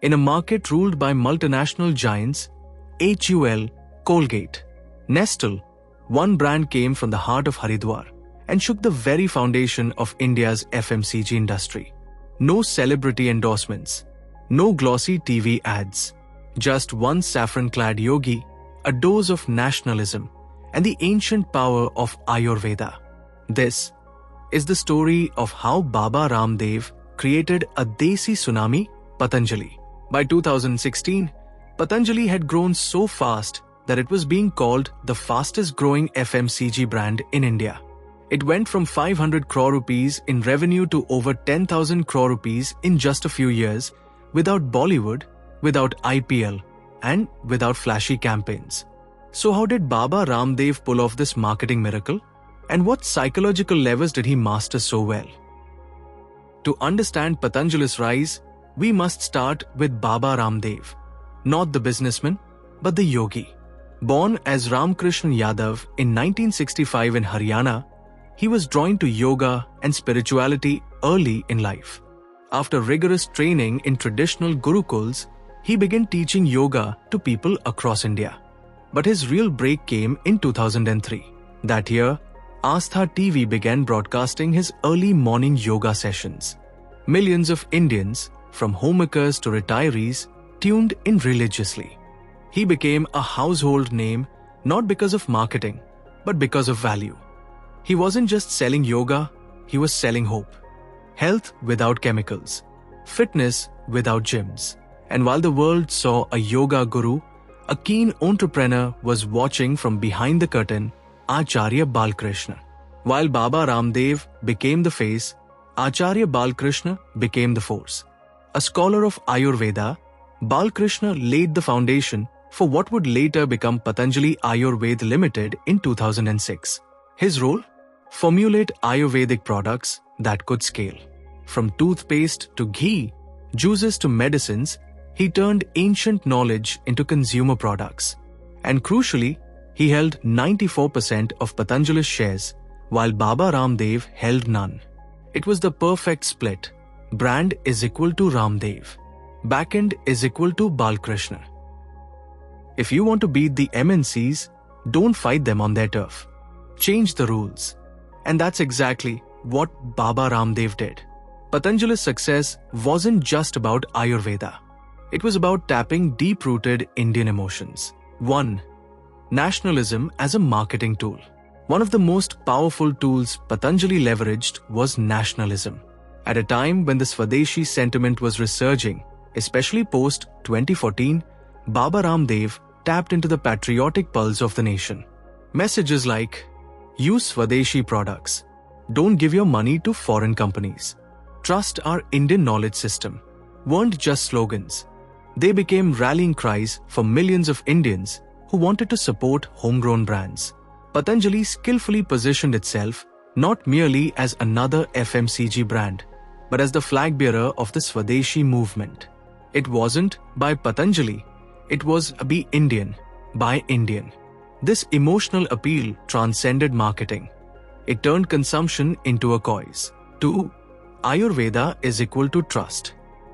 In a market ruled by multinational giants, HUL, Colgate, Nestle, one brand came from the heart of Haridwar and shook the very foundation of India's FMCG industry. No celebrity endorsements, no glossy TV ads, just one saffron-clad yogi, a dose of nationalism, and the ancient power of Ayurveda. This is the story of how Baba Ramdev created a Desi tsunami, Patanjali. By 2016, Patanjali had grown so fast that it was being called the fastest growing FMCG brand in India. It went from 500 crore rupees in revenue to over 10,000 crore rupees in just a few years, without Bollywood, without IPL, and without flashy campaigns. So how did Baba Ramdev pull off this marketing miracle? And what psychological levers did he master so well? To understand Patanjali's rise, we must start with Baba Ramdev, not the businessman, but the yogi. Born as Ramkrishna Yadav in 1965 in Haryana, he was drawn to yoga and spirituality early in life. After rigorous training in traditional gurukuls, he began teaching yoga to people across India. But his real break came in 2003. That year, Astha TV began broadcasting his early morning yoga sessions. Millions of Indians, from homemakers to retirees, tuned in religiously. He became a household name not because of marketing, but because of value. He wasn't just selling yoga, he was selling hope. Health without chemicals, fitness without gyms. And while the world saw a yoga guru, a keen entrepreneur was watching from behind the curtain, Acharya Balkrishna. While Baba Ramdev became the face, Acharya Balkrishna became the force. A scholar of Ayurveda, Balkrishna laid the foundation for what would later become Patanjali Ayurveda Limited in 2006. His role? Formulate Ayurvedic products that could scale. From toothpaste to ghee, juices to medicines, he turned ancient knowledge into consumer products. And crucially, he held 94% of Patanjali's shares, while Baba Ramdev held none. It was the perfect split. Brand is equal to Ramdev. Backend is equal to Balkrishna. If you want to beat the MNCs, don't fight them on their turf. Change the rules. And that's exactly what Baba Ramdev did. Patanjali's success wasn't just about Ayurveda. It was about tapping deep-rooted Indian emotions. 1. Nationalism as a marketing tool. One of the most powerful tools Patanjali leveraged was nationalism. At a time when the Swadeshi sentiment was resurging, especially post-2014, Baba Ramdev tapped into the patriotic pulse of the nation. Messages like, use Swadeshi products, don't give your money to foreign companies, trust our Indian knowledge system, weren't just slogans. They became rallying cries for millions of Indians who wanted to support homegrown brands. Patanjali skillfully positioned itself not merely as another FMCG brand, but as the flag bearer of the Swadeshi movement. It wasn't by Patanjali, it was be Indian, by Indian. This emotional appeal transcended marketing. It turned consumption into a cause. 2. Ayurveda is equal to trust.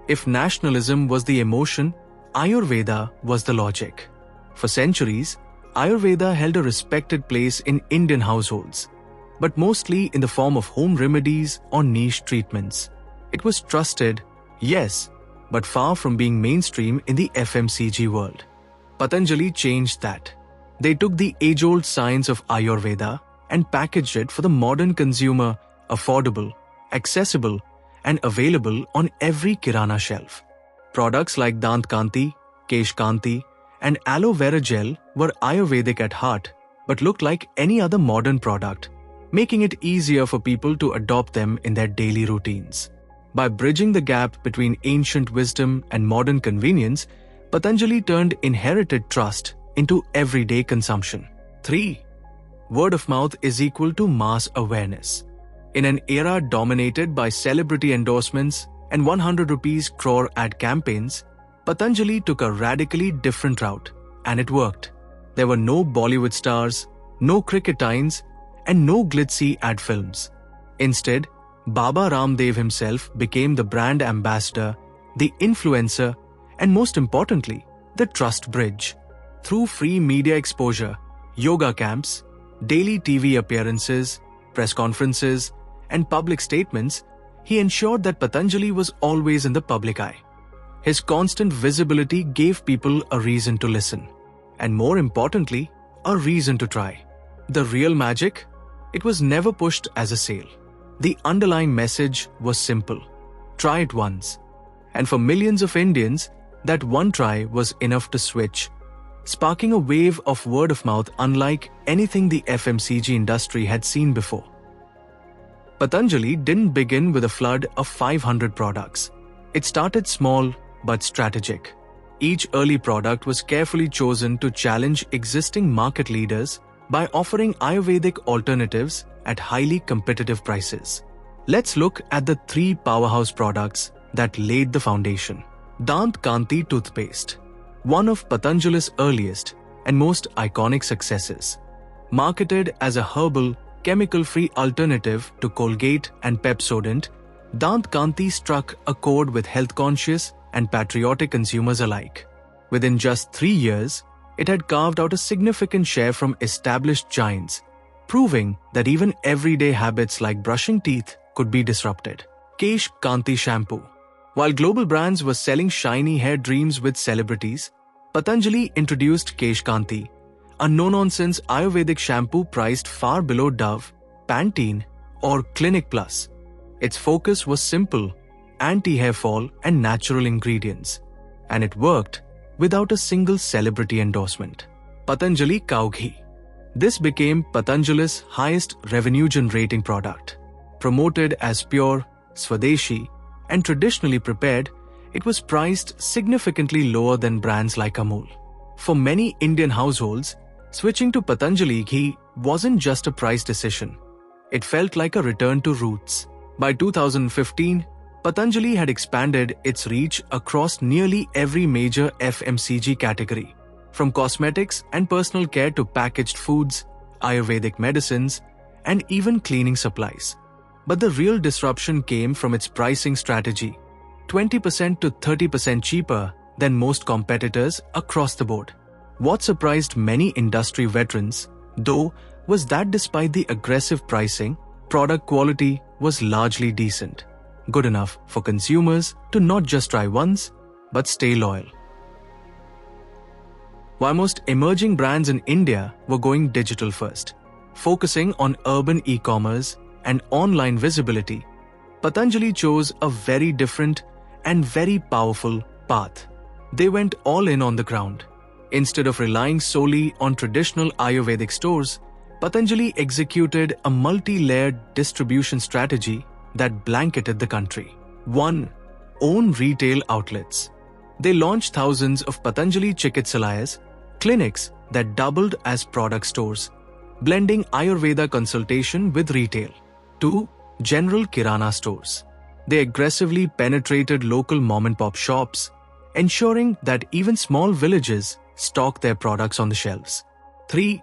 If nationalism was the emotion, Ayurveda was the logic. For centuries, Ayurveda held a respected place in Indian households, but mostly in the form of home remedies or niche treatments. It was trusted, yes, but far from being mainstream in the FMCG world. Patanjali changed that. They took the age-old science of Ayurveda and packaged it for the modern consumer, affordable, accessible, and available on every kirana shelf. Products like Dant Kanti, Kesh Kanti, and aloe vera gel were Ayurvedic at heart, but looked like any other modern product, making it easier for people to adopt them in their daily routines. By bridging the gap between ancient wisdom and modern convenience, Patanjali turned inherited trust into everyday consumption. 3. Word of mouth is equal to mass awareness. In an era dominated by celebrity endorsements and 100 rupees crore ad campaigns, Patanjali took a radically different route, and it worked. There were no Bollywood stars, no cricketines, and no glitzy ad films. Instead, Baba Ramdev himself became the brand ambassador, the influencer, And most importantly, the trust bridge. Through free media exposure, yoga camps, daily TV appearances, press conferences, and public statements, he ensured that Patanjali was always in the public eye. His constant visibility gave people a reason to listen, and more importantly, a reason to try. The real magic? It was never pushed as a sale. The underlying message was simple: try it once. And for millions of Indians, that one try was enough to switch, sparking a wave of word of mouth unlike anything the FMCG industry had seen before. Patanjali didn't begin with a flood of 500 products. It started small but strategic. Each early product was carefully chosen to challenge existing market leaders by offering Ayurvedic alternatives at highly competitive prices. Let's look at the 3 powerhouse products that laid the foundation. Dant Kanti toothpaste, one of Patanjali's earliest and most iconic successes. Marketed as a herbal, chemical-free alternative to Colgate and Pepsodent, Dant Kanti struck a chord with health-conscious and patriotic consumers alike. Within just 3 years, it had carved out a significant share from established giants, proving that even everyday habits like brushing teeth could be disrupted. Kesh Kanti shampoo. While global brands were selling shiny hair dreams with celebrities, Patanjali introduced Kesh Kanti, a no-nonsense Ayurvedic shampoo priced far below Dove, Pantene, or Clinic Plus. Its focus was simple: anti-hair fall and natural ingredients. And it worked without a single celebrity endorsement. Patanjali Cow Ghee. This became Patanjali's highest revenue-generating product. Promoted as pure, Swadeshi, and traditionally prepared, it was priced significantly lower than brands like Amul. For many Indian households, switching to Patanjali ghee wasn't just a price decision. It felt like a return to roots. By 2015, Patanjali had expanded its reach across nearly every major FMCG category, from cosmetics and personal care to packaged foods, Ayurvedic medicines, and even cleaning supplies. But the real disruption came from its pricing strategy, 20% to 30% cheaper than most competitors across the board. What surprised many industry veterans, though, was that despite the aggressive pricing, product quality was largely decent, good enough for consumers to not just try once, but stay loyal. While most emerging brands in India were going digital first, focusing on urban e-commerce and online visibility, Patanjali chose a very different and very powerful path. They went all in on the ground. Instead of relying solely on traditional Ayurvedic stores, Patanjali executed a multi-layered distribution strategy that blanketed the country. 1. Own retail outlets. They launched thousands of Patanjali Chikitsalayas, clinics that doubled as product stores, blending Ayurveda consultation with retail. 2. General Kirana stores. They aggressively penetrated local mom-and-pop shops, ensuring that even small villages stocked their products on the shelves. 3.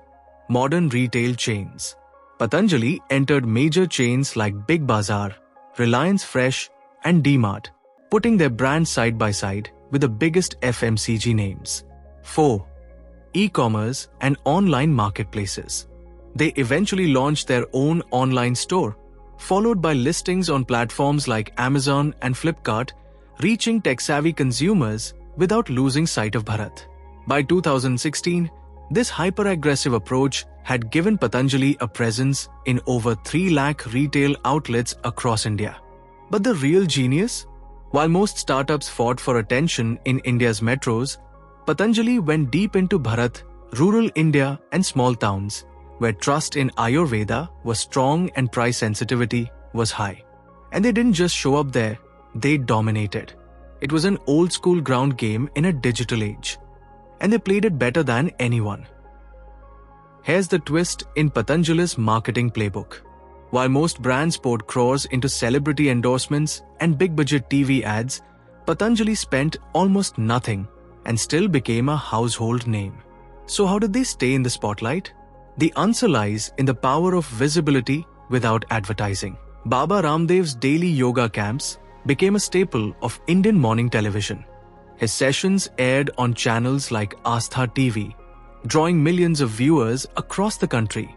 Modern retail chains. Patanjali entered major chains like Big Bazaar, Reliance Fresh, and D-Mart, putting their brands side by side with the biggest FMCG names. 4. E-commerce and online marketplaces. They eventually launched their own online store, followed by listings on platforms like Amazon and Flipkart, reaching tech-savvy consumers without losing sight of Bharat. By 2016, this hyper-aggressive approach had given Patanjali a presence in over 3 lakh retail outlets across India. But the real genius? While most startups fought for attention in India's metros, Patanjali went deep into Bharat, rural India, and small towns, where trust in Ayurveda was strong and price sensitivity was high. And they didn't just show up there, they dominated. It was an old-school ground game in a digital age, and they played it better than anyone. Here's the twist in Patanjali's marketing playbook. While most brands poured crores into celebrity endorsements and big-budget TV ads, Patanjali spent almost nothing and still became a household name. So how did they stay in the spotlight? The answer lies in the power of visibility without advertising. Baba Ramdev's daily yoga camps became a staple of Indian morning television. His sessions aired on channels like Astha TV, drawing millions of viewers across the country,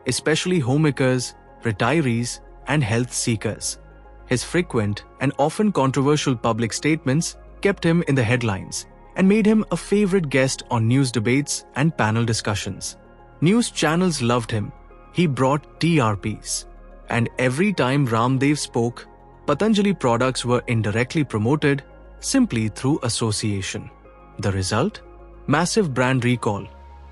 especially homemakers, retirees, and health seekers. His frequent and often controversial public statements kept him in the headlines and made him a favorite guest on news debates and panel discussions. News channels loved him. He brought TRPs. And every time Ramdev spoke, Patanjali products were indirectly promoted simply through association. The result? Massive brand recall,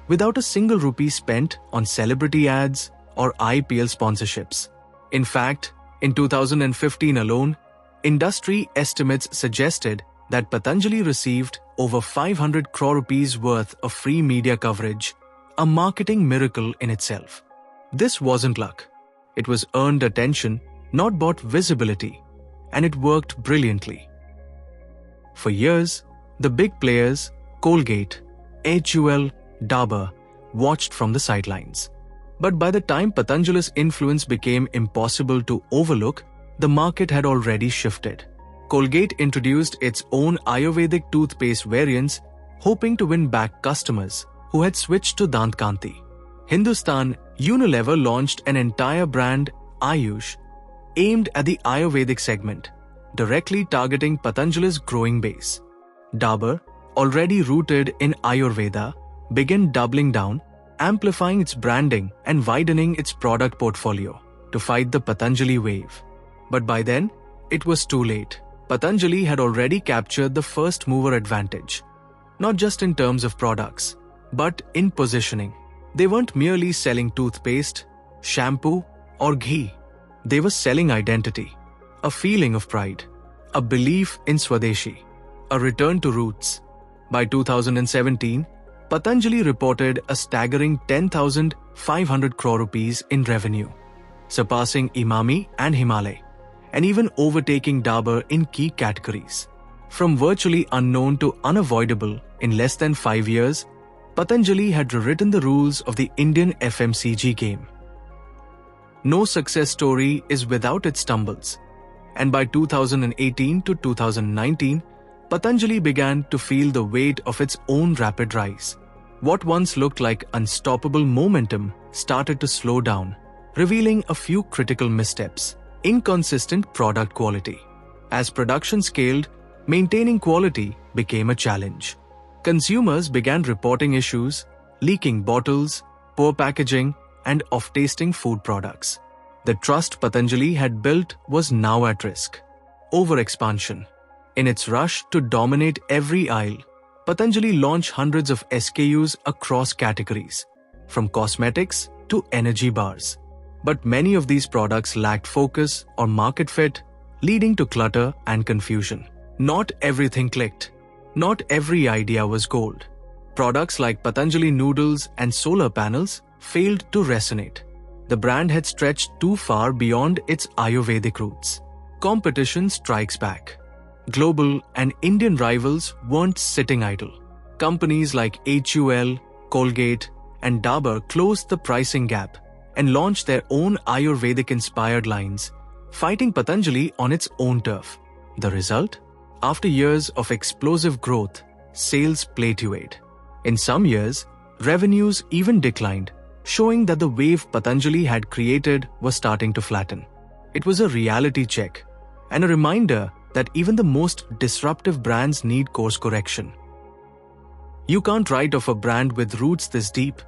without a single rupee spent on celebrity ads or IPL sponsorships. In fact, in 2015 alone, industry estimates suggested that Patanjali received over 500 crore rupees worth of free media coverage, a marketing miracle in itself. This wasn't luck. It was earned attention, not bought visibility, and it worked brilliantly. For years, the big players, Colgate, HUL, Dabur, watched from the sidelines. But by the time Patanjali's influence became impossible to overlook, the market had already shifted. Colgate introduced its own Ayurvedic toothpaste variants, hoping to win back customers who had switched to Dant Kanti. Hindustan Unilever launched an entire brand, Ayush, aimed at the Ayurvedic segment, directly targeting Patanjali's growing base. Dabur, already rooted in Ayurveda, began doubling down, amplifying its branding and widening its product portfolio to fight the Patanjali wave. But by then, it was too late. Patanjali had already captured the first mover advantage, not just in terms of products, but in positioning. They weren't merely selling toothpaste, shampoo, or ghee. They were selling identity, a feeling of pride, a belief in Swadeshi, a return to roots. By 2017, Patanjali reported a staggering 10,500 crore rupees in revenue, surpassing Imami and Himalaya, and even overtaking Dabur in key categories. From virtually unknown to unavoidable in less than 5 years, Patanjali had rewritten the rules of the Indian FMCG game. No success story is without its stumbles, and by 2018 to 2019, Patanjali began to feel the weight of its own rapid rise. What once looked like unstoppable momentum started to slow down, revealing a few critical missteps. Inconsistent product quality. As production scaled, maintaining quality became a challenge. Consumers began reporting issues, leaking bottles, poor packaging, and off-tasting food products. The trust Patanjali had built was now at risk. Overexpansion. In its rush to dominate every aisle, Patanjali launched hundreds of SKUs across categories, from cosmetics to energy bars. But many of these products lacked focus or market fit, leading to clutter and confusion. Not everything clicked. Not every idea was gold. Products like Patanjali noodles and solar panels failed to resonate. The brand had stretched too far beyond its Ayurvedic roots. Competition strikes back. Global and Indian rivals weren't sitting idle. Companies like HUL, Colgate, and Dabur closed the pricing gap and launched their own Ayurvedic-inspired lines, fighting Patanjali on its own turf. The result? After years of explosive growth, sales plateaued. In some years, revenues even declined, showing that the wave Patanjali had created was starting to flatten. It was a reality check and a reminder that even the most disruptive brands need course correction. You can't write off a brand with roots this deep,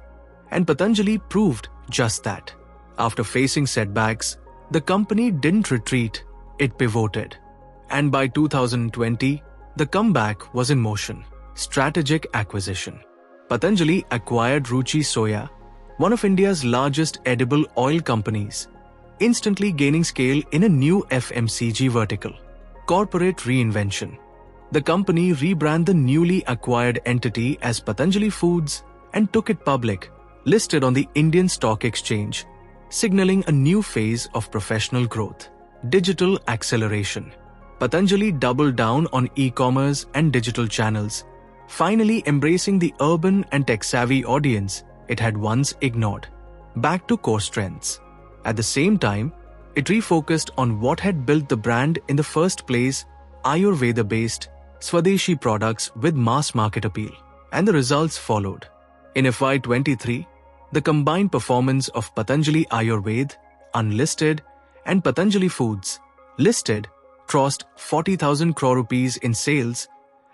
and Patanjali proved just that. After facing setbacks, the company didn't retreat, it pivoted. And by 2020, the comeback was in motion. Strategic acquisition. Patanjali acquired Ruchi Soya, one of India's largest edible oil companies, instantly gaining scale in a new FMCG vertical. Corporate reinvention. The company rebranded the newly acquired entity as Patanjali Foods and took it public, listed on the Indian Stock Exchange, signaling a new phase of professional growth. Digital acceleration. Patanjali doubled down on e-commerce and digital channels, finally embracing the urban and tech-savvy audience it had once ignored. Back to core strengths. At the same time, it refocused on what had built the brand in the first place: Ayurveda-based, Swadeshi products with mass market appeal, and the results followed. In FY23, the combined performance of Patanjali Ayurveda, unlisted, and Patanjali Foods, listed, crossed 40,000 crore rupees in sales,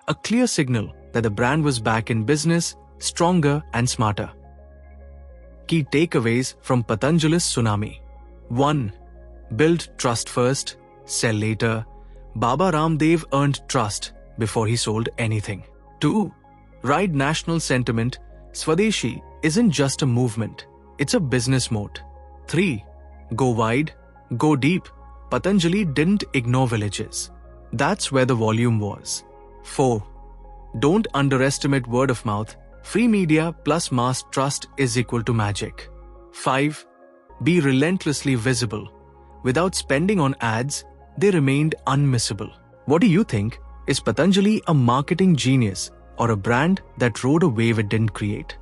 a clear signal that the brand was back in business, stronger and smarter. Key takeaways from Patanjali's tsunami. 1. Build trust first, sell later. Baba Ramdev earned trust before he sold anything. 2. Ride national sentiment. Swadeshi isn't just a movement, it's a business moat. 3. Go wide, go deep. Patanjali didn't ignore villages. That's where the volume was. 4. Don't underestimate word of mouth. Free media plus mass trust is equal to magic. 5. Be relentlessly visible. Without spending on ads, they remained unmissable. What do you think? Is Patanjali a marketing genius or a brand that rode a wave it didn't create?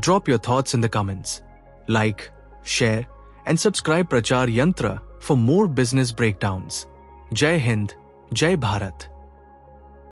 Drop your thoughts in the comments. Like, share, and subscribe Prachar Yantra for more business breakdowns. Jai Hind, Jai Bharat.